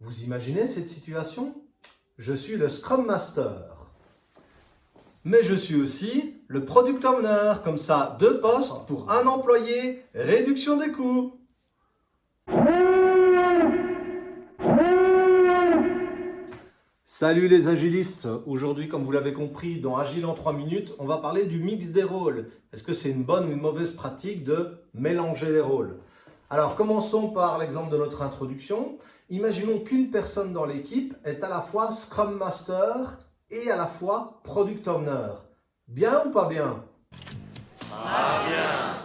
Vous imaginez cette situation? Je suis le Scrum Master. Mais je suis aussi le Product Owner. Comme ça, 2 postes pour un employé, réduction des coûts. Salut les agilistes. Aujourd'hui, comme vous l'avez compris, dans Agile en 3 minutes, on va parler du mix des rôles. Est-ce que c'est une bonne ou une mauvaise pratique de mélanger les rôles? Alors, commençons par l'exemple de notre introduction. Imaginons qu'une personne dans l'équipe est à la fois Scrum Master et à la fois Product Owner. Bien ou pas bien? Pas bien.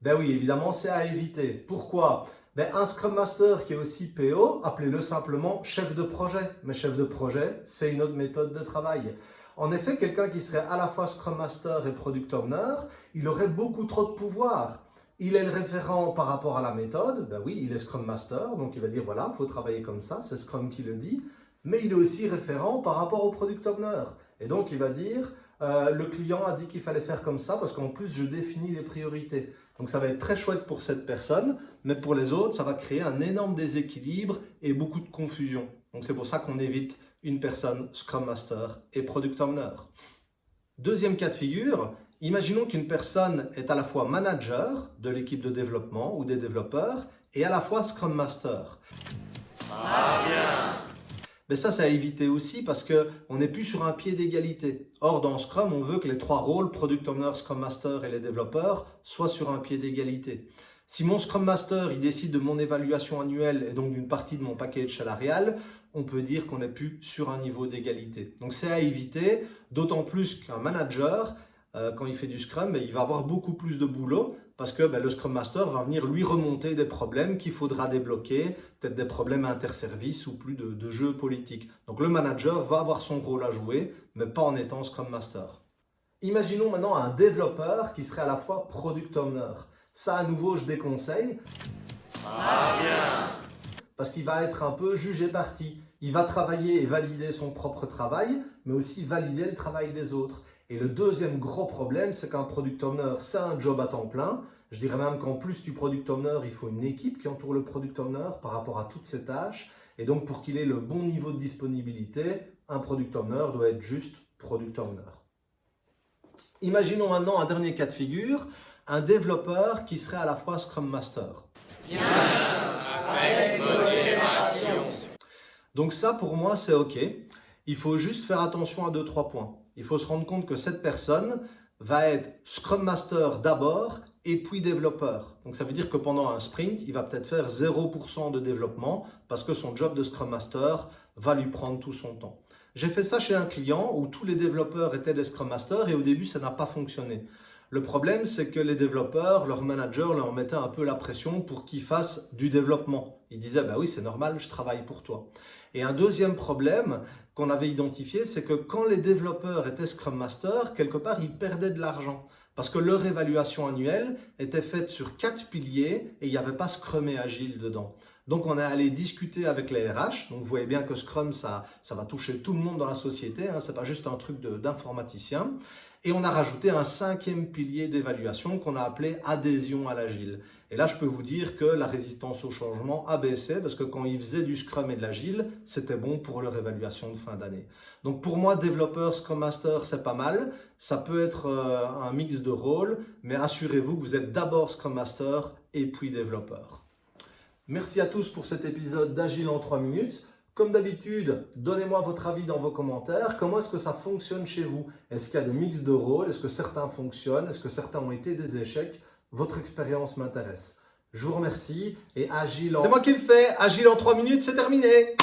Ben oui, évidemment, c'est à éviter. Pourquoi? Ben, un Scrum Master qui est aussi PO, appelez-le simplement chef de projet. Mais chef de projet, c'est une autre méthode de travail. En effet, quelqu'un qui serait à la fois Scrum Master et Product Owner, il aurait beaucoup trop de pouvoir. Il est le référent par rapport à la méthode, ben oui, il est Scrum Master, donc il va dire voilà, il faut travailler comme ça, c'est Scrum qui le dit, mais il est aussi référent par rapport au Product Owner. Et donc il va dire, le client a dit qu'il fallait faire comme ça parce qu'en plus je définis les priorités. Donc ça va être très chouette pour cette personne, mais pour les autres, ça va créer un énorme déséquilibre et beaucoup de confusion. Donc c'est pour ça qu'on évite une personne Scrum Master et Product Owner. Deuxième cas de figure, imaginons qu'une personne est à la fois manager de l'équipe de développement ou des développeurs et à la fois Scrum Master. Pas bien. Mais ça, c'est à éviter aussi parce qu'on n'est plus sur un pied d'égalité. Or, dans Scrum, on veut que les 3 rôles, Product Owner, Scrum Master et les développeurs, soient sur un pied d'égalité. Si mon Scrum Master il décide de mon évaluation annuelle et donc d'une partie de mon package salarial, on peut dire qu'on n'est plus sur un niveau d'égalité. Donc c'est à éviter, d'autant plus qu'un manager, quand il fait du Scrum, il va avoir beaucoup plus de boulot parce que le Scrum Master va venir lui remonter des problèmes qu'il faudra débloquer, peut-être des problèmes interservices ou plus de jeux politiques. Donc le manager va avoir son rôle à jouer, mais pas en étant Scrum Master. Imaginons maintenant un développeur qui serait à la fois Product Owner. Ça, à nouveau, je déconseille. Pas bien. Parce qu'il va être un peu jugé parti. Il va travailler et valider son propre travail, mais aussi valider le travail des autres. Et le deuxième gros problème, c'est qu'un Product Owner, c'est un job à temps plein. Je dirais même qu'en plus du Product Owner, il faut une équipe qui entoure le Product Owner par rapport à toutes ses tâches. Et donc, pour qu'il ait le bon niveau de disponibilité, un Product Owner doit être juste Product Owner. Imaginons maintenant un dernier cas de figure, un développeur qui serait à la fois Scrum Master. Bien. Avec modération. Donc ça, pour moi, c'est OK. Il faut juste faire attention à 2-3 points. Il faut se rendre compte que cette personne va être Scrum Master d'abord et puis développeur. Donc ça veut dire que pendant un sprint, il va peut-être faire 0% de développement parce que son job de Scrum Master va lui prendre tout son temps. J'ai fait ça chez un client où tous les développeurs étaient des Scrum Masters et au début, ça n'a pas fonctionné. Le problème, c'est que les développeurs, leur manager leur mettait un peu la pression pour qu'ils fassent du développement. Ils disaient, bah oui, c'est normal, je travaille pour toi. Et un deuxième problème qu'on avait identifié, c'est que quand les développeurs étaient Scrum Master, quelque part, ils perdaient de l'argent. Parce que leur évaluation annuelle était faite sur 4 piliers et il n'y avait pas Scrum et Agile dedans. Donc, on est allé discuter avec les RH. Donc, vous voyez bien que Scrum, ça va toucher tout le monde dans la société. Ce n'est pas juste un truc d'informaticien. Et on a rajouté un 5e pilier d'évaluation qu'on a appelé adhésion à l'agile. Et là, je peux vous dire que la résistance au changement a baissé parce que quand ils faisaient du Scrum et de l'agile, c'était bon pour leur évaluation de fin d'année. Donc pour moi, développeur, Scrum Master, c'est pas mal. Ça peut être un mix de rôles, mais assurez-vous que vous êtes d'abord Scrum Master et puis développeur. Merci à tous pour cet épisode d'Agile en 3 minutes. Comme d'habitude, donnez-moi votre avis dans vos commentaires. Comment est-ce que ça fonctionne chez vous? Est-ce qu'il y a des mix de rôles? Est-ce que certains fonctionnent? Est-ce que certains ont été des échecs? Votre expérience m'intéresse. Je vous remercie et Agile en... C'est moi qui le fais. Agile en 3 minutes, c'est terminé.